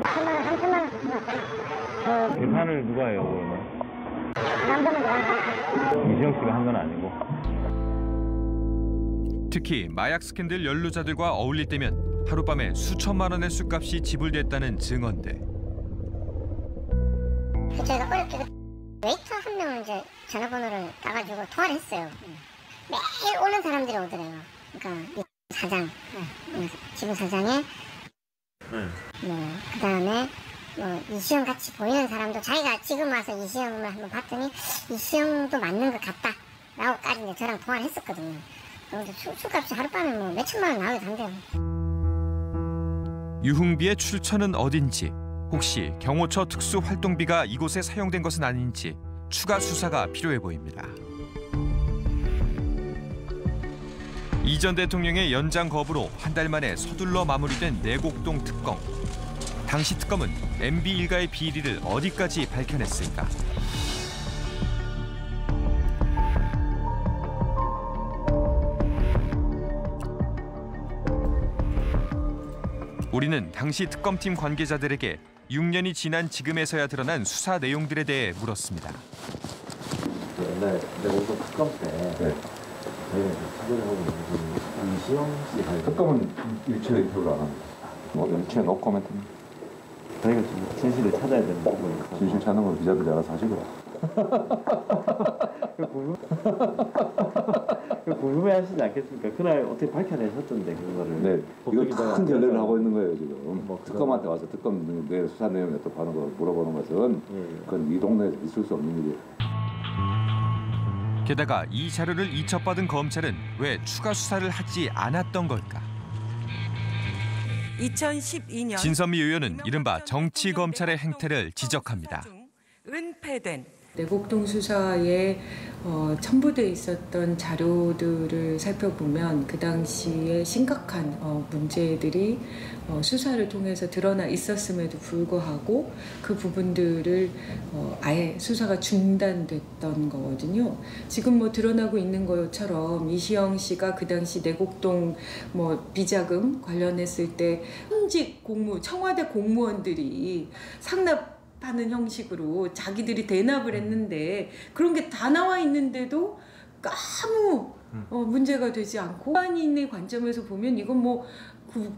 3만 원, 3천만 원. 계산을 누가 해요, 그러면? 이시영 씨가 한 건 아니고. 특히 마약 스캔들 연루자들과 어울릴 때면 하룻밤에 수천만 원의 술값이 지불됐다는 증언들. 제가 어렵게 웨이터 한 명을 이제 전화번호를 따가지고 통화를 했어요. 매일 오는 사람들이 오더래요. 그러니까 사장, 지부 사장에 그다음에 이시영 같이 보이는 사람도 자기가 지금 와서 이시영을 한번 봤더니 이시영도 맞는 것 같다라고까지 이제 저랑 통화를 했었거든요. 그런데 술값이 하룻밤에 뭐 몇천만 원 나오기도 한대요. 유흥비의 출처는 어딘지, 혹시 경호처 특수활동비가 이곳에 사용된 것은 아닌지 추가 수사가 필요해 보입니다. 이 전 대통령의 연장 거부로 한 달 만에 서둘러 마무리된 내곡동 특검. 당시 특검은 MB 일가의 비리를 어디까지 밝혀냈을까? 우리는 당시 특검팀 관계자들에게 6년이 지난 지금에서야 드러난 수사 내용들에 대해 물었습니다. 옛날에 내곡동 특검 때 저희는 취재를 하고 있는 이시영 씨 관련 특검은 일체의 표를 안 합니다. 일체 노코멘트입니다. 저희가 지금 진실을 찾아야 되는 부분이니까. 진실 찾는 건 기자들이 알아서 하시고요. 궁금해하시지 않겠습니까? 그날 어떻게 밝혀내셨던데 그거를. 네, 이거 큰 결례를 하고 있는 거예요 지금. 특검한테 와서 특검 내 수사 내용이 어떻게 하는 거 물어보는 것은 그건 이 동네에 있을 수 없는 일이에요. 게다가 이 자료를 이첩받은 검찰은 왜 추가 수사를 하지 않았던 걸까? 2012년 진선미 의원은 이른바 정치 검찰의 행태를 지적합니다. 은폐된 내곡동 수사에 첨부돼 있었던 자료들을 살펴보면 그 당시에 심각한 문제들이 수사를 통해서 드러나 있었음에도 불구하고 그 부분들을 아예 수사가 중단됐던 거거든요. 지금 뭐 드러나고 있는 것처럼 이시영 씨가 그 당시 내곡동 비자금 관련했을 때 현직 청와대 공무원들이 상납하는 형식으로 자기들이 대납을 했는데 그런 게 다 나와 있는데도 아무 문제가 되지 않고 일반인의 관점에서 보면 이건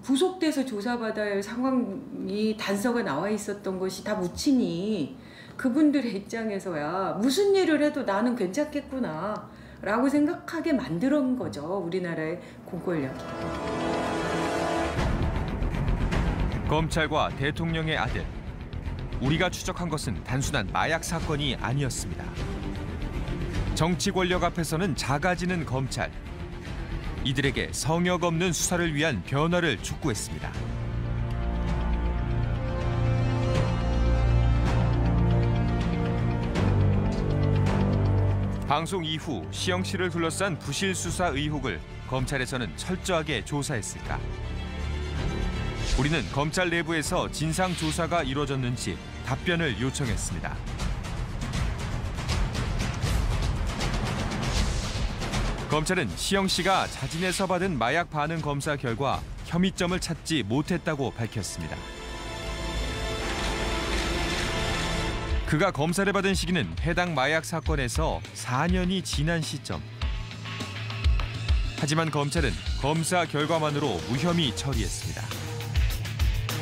구속돼서 조사받아야 할 상황이 단서가 나와 있었던 것이 다 묻히니 그분들의 입장에서야 무슨 일을 해도 나는 괜찮겠구나 라고 생각하게 만드는 거죠. 우리나라의 공권력이. 검찰과 대통령의 아들. 우리가 추적한 것은 단순한 마약 사건이 아니었습니다. 정치 권력 앞에서는 작아지는 검찰. 이들에게 성역 없는 수사를 위한 변화를 촉구했습니다. 방송 이후 시영 씨를 둘러싼 부실 수사 의혹을 검찰에서는 철저하게 조사했을까? 우리는 검찰 내부에서 진상 조사가 이루어졌는지 답변을 요청했습니다. 검찰은 시영 씨가 자진해서 받은 마약 반응 검사 결과 혐의점을 찾지 못했다고 밝혔습니다. 그가 검사를 받은 시기는 해당 마약 사건에서 4년이 지난 시점. 하지만 검찰은 검사 결과만으로 무혐의 처리했습니다.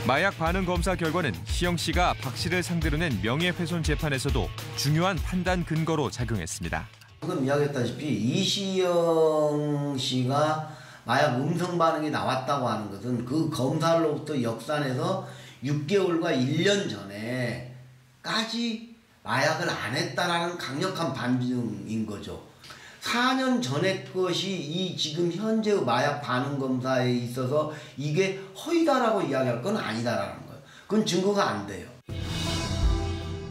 마약 반응 검사 결과는 시영 씨가 박 씨를 상대로 낸 명예훼손 재판에서도 중요한 판단 근거로 작용했습니다. 방금 이야기했다시피 이시영 씨가 마약 음성 반응이 나왔다고 하는 것은 그 검사로부터 역산해서 6개월과 1년 전에까지 마약을 안 했다라는 강력한 반증인 거죠. 4년 전의 것이 이 지금 현재의 마약 반응 검사에 있어서 이게 허위다라고 이야기할 건 아니다라는 거예요. 그건 증거가 안 돼요.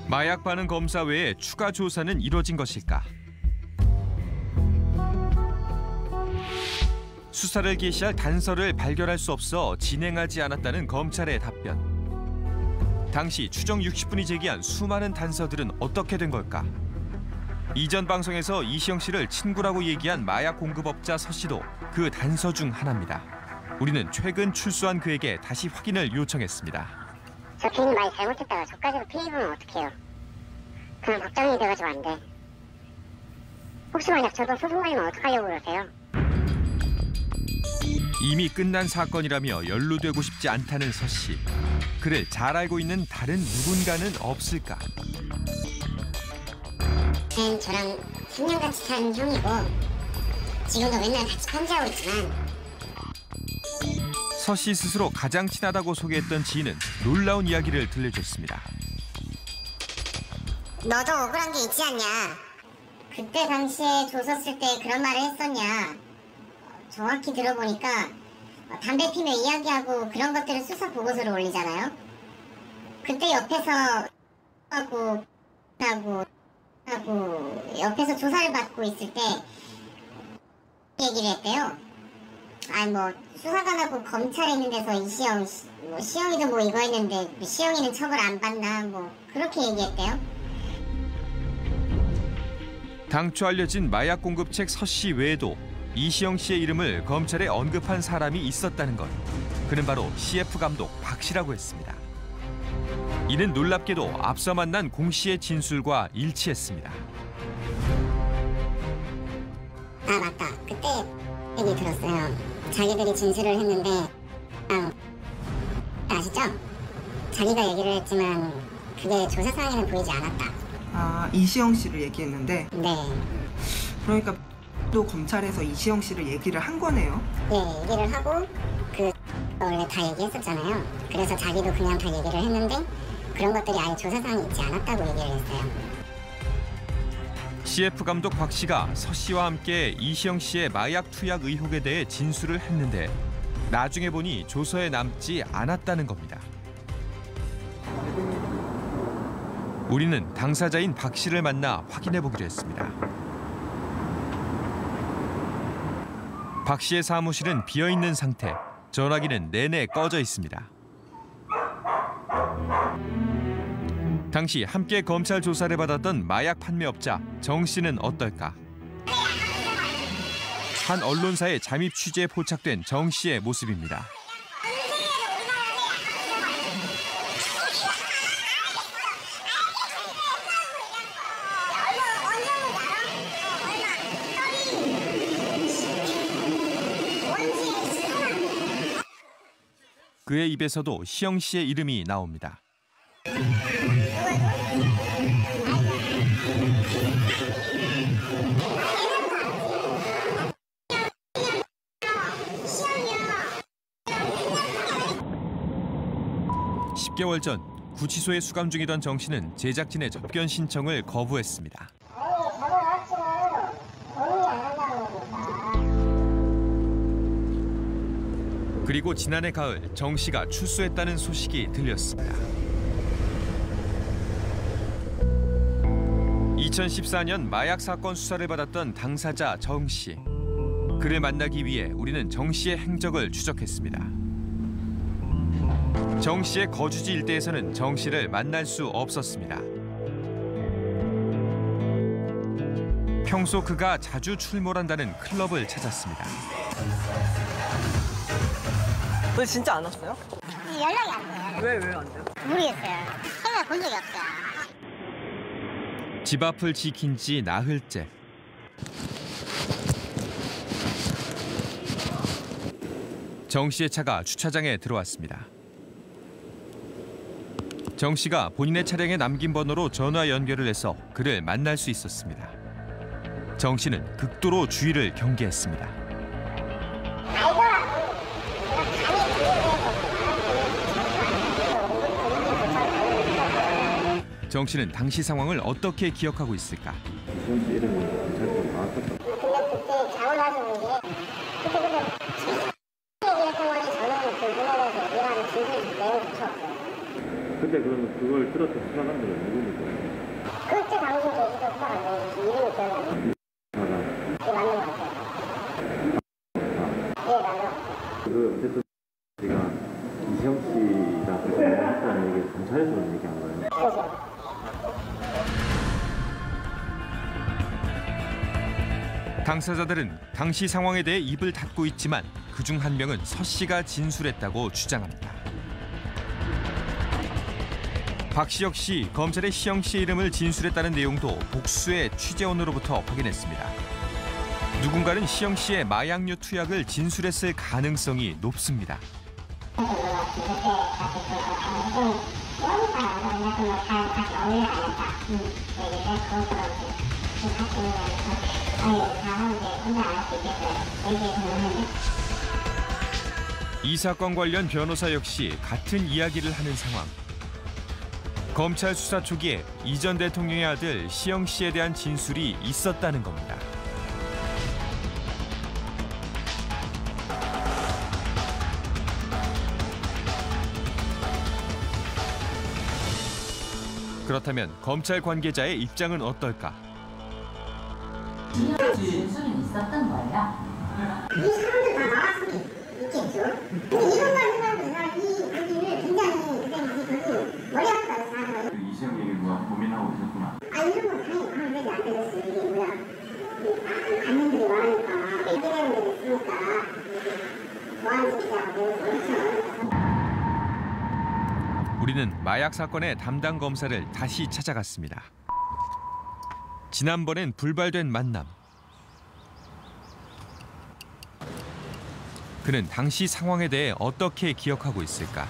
마약 반응 검사 외에 추가 조사는 이뤄진 것일까? 수사를 개시할 단서를 발견할 수 없어 진행하지 않았다는 검찰의 답변. 당시 추정 60분이 제기한 수많은 단서들은 어떻게 된 걸까? 이전 방송에서 이시영 씨를 친구라고 얘기한 마약 공급업자 서 씨도 그 단서 중 하나입니다. 우리는 최근 출소한 그에게 다시 확인을 요청했습니다. 저 괜히 많이 잘못했다가 저까지도 피해 보면 어떡해요. 그냥 걱정이 돼가지고 안 돼. 혹시 만약 저도 소송 걸리면 어떡하려고 그러세요? 이미 끝난 사건이라며 연루되고 싶지 않다는 서 씨. 그를 잘 알고 있는 다른 누군가는 없을까? 쟤는 저랑 3년 같이 산 형이고 지금도 맨날 같이 편지하고 있지만 서 씨 스스로 가장 친하다고 소개했던 지인은 놀라운 이야기를 들려줬습니다. 너도 억울한 게 있지 않냐? 그때 당시에 줬었을 때 그런 말을 했었냐? 정확히 들어보니까 담배 피며 이야기하고 그런 것들을 수사 보고서를 올리잖아요. 그때 옆에서 하고 옆에서 조사를 받고 있을 때 얘기를 했대요. 아니 뭐 수사관하고 검찰에 있는 데서 이시영 뭐 시영이도 뭐 이거 했는데 시영이는 처벌 안 받나 뭐 그렇게 얘기했대요. 당초 알려진 마약 공급책 서 씨 외에도 이시영 씨의 이름을 검찰에 언급한 사람이 있었다는 것. 그는 바로 CF 감독 박 씨라고 했습니다. 이는 놀랍게도 앞서 만난 공 씨의 진술과 일치했습니다. 아 맞다. 그때 얘기 들었어요. 자기들이 진술을 했는데 아시죠? 자기가 얘기를 했지만 그게 조사상에는 보이지 않았다. 아 이시영 씨를 얘기했는데. 네. 그러니까 또 검찰에서 이시영 씨를 얘기를 한 거네요. 예, 얘기를 하고 원래 다 얘기했었잖아요. 그래서 자기도 그냥 다 얘기를 했는데 그런 것들이 아예 조사상에 있지 않았다고 얘기를 했어요. CF 감독 박 씨가 서 씨와 함께 이시영 씨의 마약 투약 의혹에 대해 진술을 했는데 나중에 보니 조서에 남지 않았다는 겁니다. 우리는 당사자인 박 씨를 만나 확인해 보기로 했습니다. 박 씨의 사무실은 비어있는 상태, 전화기는 내내 꺼져 있습니다. 당시 함께 검찰 조사를 받았던 마약 판매업자 정 씨는 어떨까? 한 언론사의 잠입 취재에 포착된 정 씨의 모습입니다. 그의 입에서도 시영 씨의 이름이 나옵니다. (10개월) 전 구치소에 수감 중이던 정 씨는 제작진의 접견 신청을 거부했습니다. 그리고 지난해 가을 정 씨가 출소했다는 소식이 들렸습니다. 2014년 마약 사건 수사를 받았던 당사자 정 씨. 그를 만나기 위해 우리는 정 씨의 행적을 추적했습니다. 정 씨의 거주지 일대에서는 정 씨를 만날 수 없었습니다. 평소 그가 자주 출몰한다는 클럽을 찾았습니다. 너 진짜 안 왔어요? 연락이 안 돼요. 왜 안 돼요? 모르겠어요. 생각 본 적이 없어요. 집 앞을 지킨 지 나흘째. 정 씨의 차가 주차장에 들어왔습니다. 정 씨가 본인의 차량에 남긴 번호로 전화 연결을 해서 그를 만날 수 있었습니다. 정 씨는 극도로 주의를 경계했습니다. 정 씨는 당시 상황을 어떻게 기억하고 있을까? 근데 그때 자원하시는 게 그때 근데 그러면 그걸 들었던 수사관들은 누굽니까? 그때 당시 제주도 수사관들 이름이 기억이 안 나요. 네, 맞는 것 같아요. 네, 맞아요. 어쨌든 제가 이시영 씨가 그렇게 했다는 얘기를 경찰에서 얘기한 거예요? 그렇죠. 당사자들은 당시 상황에 대해 입을 닫고 있지만 그중 한 명은 서 씨가 진술했다고 주장합니다. 박 씨 역시 검찰의 시영 씨의 이름을 진술했다는 내용도 복수의 취재원으로부터 확인했습니다. 누군가는 시영 씨의 마약류 투약을 진술했을 가능성이 높습니다. 이 사건 관련 변호사 역시 같은 이야기를 하는 상황. 검찰 수사 초기에 이 전 대통령의 아들 시영 씨에 대한 진술이 있었다는 겁니다. 그렇다면 검찰 관계자의 입장은 어떨까? 진술은 있었던 거예요? 이 사람들 다 나왔으면 있겠죠. 근데 이런 말 해가지고 사람이 여기를 굉장히 머리 아프다고 생각하거든요. 이시영 얘기 누가 고민하고 있었구나. 아 이런 건 당연히 그런 얘기 안 되겠어요. 이게 뭐야. 간놈들이 많으니까 얘기되는 게 있으니까 뭐하는 짓이라고 그렇죠. 우리는 마약 사건의 담당 검사를 다시 찾아갔습니다. 지난번엔 불발된 만남. 그는 당시 상황에 대해 어떻게 기억하고 있을까?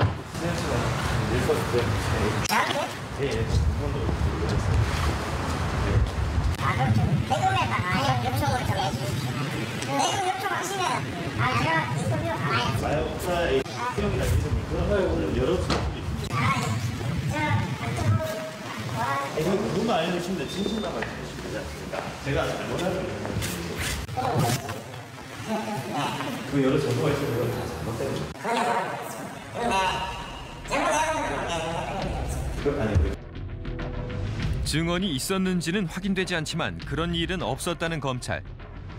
마약사의 시영이라 믿습니까? 여러 그것만 알려주시면 진실만 말씀해주시면 되지 않습니까? 제가 잘못하는 그 여러 정보가 있으면 다 잘못된 증언이 있었는지는 확인되지 않지만 그런 일은 없었다는 검찰.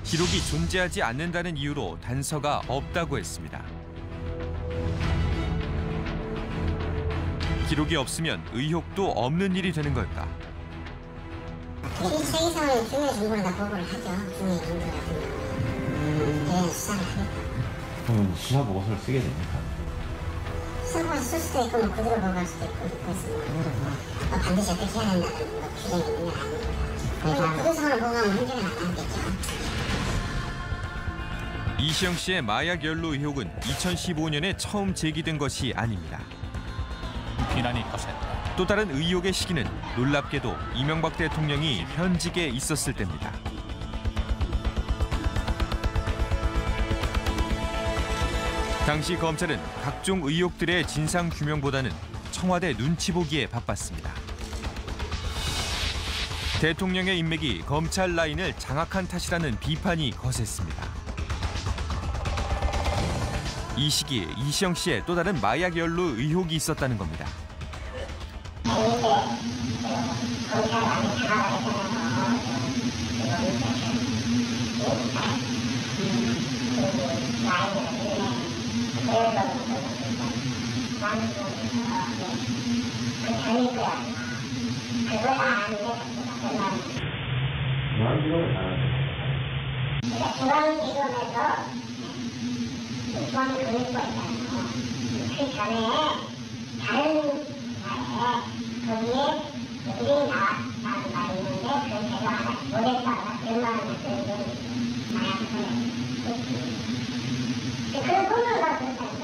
기록이 존재하지 않는다는 이유로 단서가 없다고 했습니다. 기록이 없으면 의혹도 없는 일이 되는 걸까? 세계상의 중요한 정보를 다 보고를 하죠. 중요한 정보 같은 경우는. 대한 수사를 하니까. 그럼 수사 보고서를 쓰게 됩니까? 수사 보고서 쓸 수도 있고 뭐 그대로 보고할 수도 있고 그렇습니다. 반드시 어떻게 해야 된다는 규정이 있는 건 아닙니다. 그것을 보고하면 문제가 나타났겠죠. 이시영 씨의 마약 연루 의혹은 2015년에 처음 제기된 것이 아닙니다. 비난이 거셌다. 또 다른 의혹의 시기는 놀랍게도 이명박 대통령이 현직에 있었을 때입니다. 당시 검찰은 각종 의혹들의 진상 규명보다는 청와대 눈치 보기에 바빴습니다. 대통령의 인맥이 검찰 라인을 장악한 탓이라는 비판이 거셌습니다. 이 시기에 이시영 씨의 또 다른 마약 연루 의혹이 있었다는 겁니다. 중앙지검에서 이번 근거잖아요. 그 전에 다른 날에 거기에 일이 나왔다는 말이 있는데 그 제가 못했다 그런 말을 그런 소문을 들었다니까.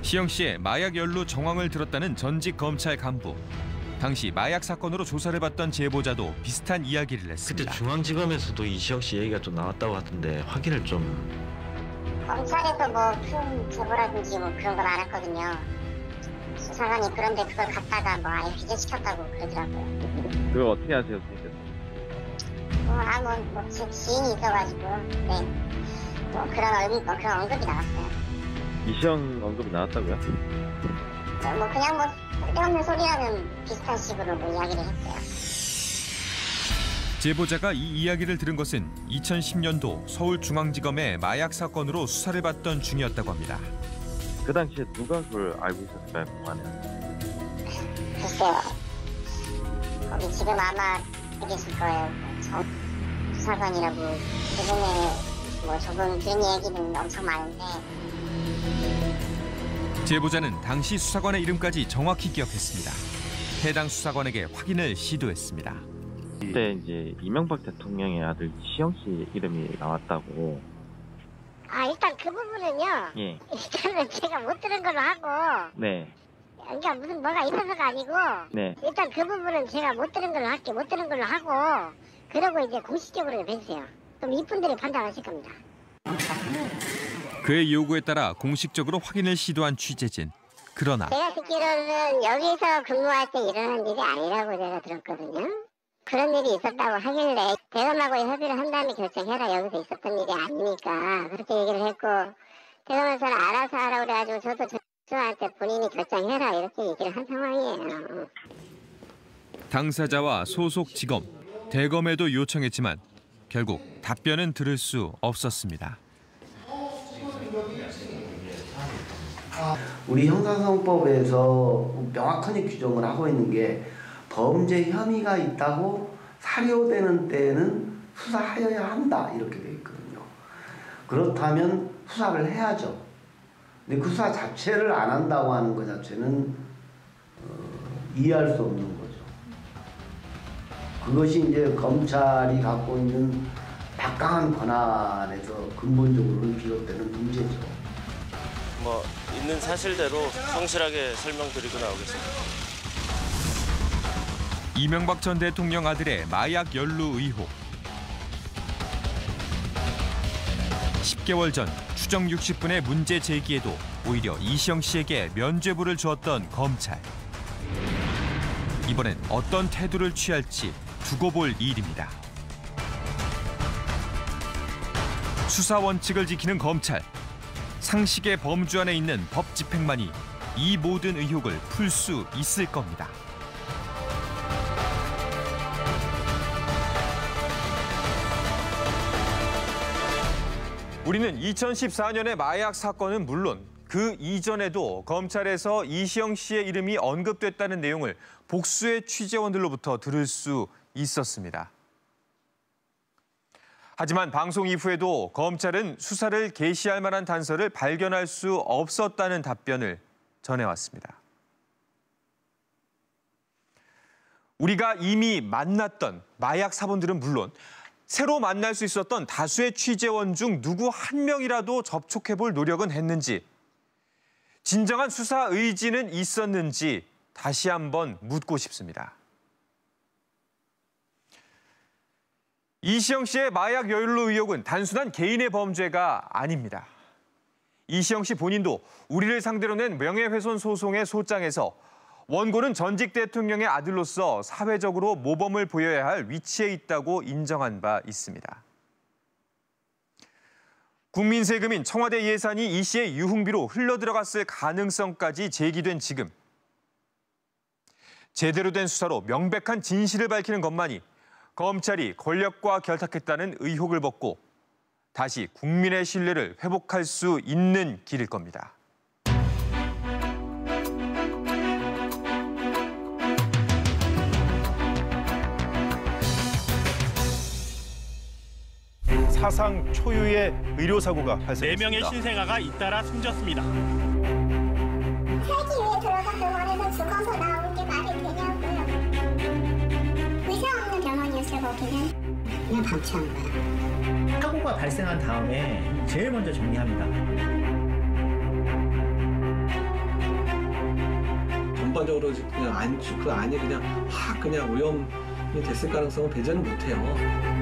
시영 씨의 마약 연루 정황을 들었다는 전직 검찰 간부. 당시 마약 사건으로 조사를 받던 제보자도 비슷한 이야기를 했습니다. 그때 중앙지검에서도 이시영 씨 얘기가 좀 나왔다고 하던데 확인을 좀. 검찰에서 뭐 큰 제보라든지 뭐 그런 건 안 했거든요. 수사관이 그런데 그걸 갖다가 뭐 아예 기재시켰다고 그러더라고요. 그걸 어떻게 아세요, 뭐 제 지인이 있어가지고 네. 뭐 그런 언급이 나왔어요. 이시영 언급이 나왔다고요? 뭐 그냥 뭐 쓸데없는 소리라는 비슷한 식으로 뭐 이야기를 했어요. 제보자가 이 이야기를 들은 것은 2010년도 서울중앙지검의 마약 사건으로 수사를 받던 중이었다고 합니다. 그 당시에 누가 그걸 알고 있었을까요, 그만에? 글쎄요. 거기 지금 아마 계실 거예요. 수사관이라고 최근에 뭐 조금 들은 얘기는 엄청 많은데. 제보자는 당시 수사관의 이름까지 정확히 기억했습니다. 해당 수사관에게 확인을 시도했습니다. 그때 이제 이명박 대통령의 아들 이시영 씨 이름이 나왔다고. 일단 그 부분은요. 예. 일단은 제가 못 들은 걸로 하고. 네. 그러니까 무슨 뭐가 있어서가 아니고. 네. 일단 그 부분은 제가 못 들은 걸로 할게. 못 들은 걸로 하고. 그러고 이제 공식적으로 해주세요. 그럼 이분들이 판단하실 겁니다. 그의 요구에 따라 공식적으로 확인을 시도한 취재진. 그러나 제가 듣기로는 여기서 근무할 때 일어난 일이 아니라고 제가 들었거든요. 그런 일이 있었다고 하길래 대검하고 협의를 한 다음에 결정해라. 여기서 있었던 일이 아니니까 그렇게 얘기를 했고 대검에서는 알아서 하라고 그래가지고 저도 저한테 본인이 결정해라 이렇게 얘기를 한 상황이에요. 당사자와 소속 지검, 대검에도 요청했지만 결국 답변은 들을 수 없었습니다. 우리 형사소송법에서 명확하게 규정을 하고 있는 게 범죄 혐의가 있다고 사료되는 때에는 수사하여야 한다 이렇게 돼 있거든요. 그렇다면 수사를 해야죠. 근데 그 수사 자체를 안 한다고 하는 것 자체는 이해할 수 없는 거죠. 그것이 이제 검찰이 갖고 있는 막강한 권한에서 근본적으로 비롯되는 문제죠. 뭐 있는 사실대로 성실하게 설명드리고 나오겠습니다. 이명박 전 대통령 아들의 마약 연루 의혹. 10개월 전 추정 60분의 문제 제기에도 오히려 이시영 씨에게 면죄부를 주었던 검찰. 이번엔 어떤 태도를 취할지 두고 볼 일입니다. 수사 원칙을 지키는 검찰. 상식의 범주 안에 있는 법 집행만이 이 모든 의혹을 풀 수 있을 겁니다. 우리는 2014년의 마약 사건은 물론 그 이전에도 검찰에서 이시영 씨의 이름이 언급됐다는 내용을 복수의 취재원들로부터 들을 수 있었습니다. 하지만 방송 이후에도 검찰은 수사를 개시할 만한 단서를 발견할 수 없었다는 답변을 전해왔습니다. 우리가 이미 만났던 마약 사범들은 물론 새로 만날 수 있었던 다수의 취재원 중 누구 한 명이라도 접촉해볼 노력은 했는지, 진정한 수사 의지는 있었는지 다시 한번 묻고 싶습니다. 이시영 씨의 마약 연루 의혹은 단순한 개인의 범죄가 아닙니다. 이시영 씨 본인도 우리를 상대로 낸 명예훼손 소송의 소장에서 원고는 전직 대통령의 아들로서 사회적으로 모범을 보여야 할 위치에 있다고 인정한 바 있습니다. 국민 세금인 청와대 예산이 이 씨의 유흥비로 흘러들어갔을 가능성까지 제기된 지금, 제대로 된 수사로 명백한 진실을 밝히는 것만이 검찰이 권력과 결탁했다는 의혹을 벗고 다시 국민의 신뢰를 회복할 수 있는 길일 겁니다. 사상 초유의 의료사고가 발생했습니다. 4명의 신생아가 잇따라 숨졌습니다. 살기 위해 들어간 병원에서 죽어서 나온 게 말이 되냐고요. 의사 없는 병원이었어요, 거기는. 그냥 방치한 거야. 사고가 발생한 다음에 제일 먼저 정리합니다. 전반적으로 그냥 그 안이 그냥 확 그냥 오염이 됐을 가능성은 배제는 못해요.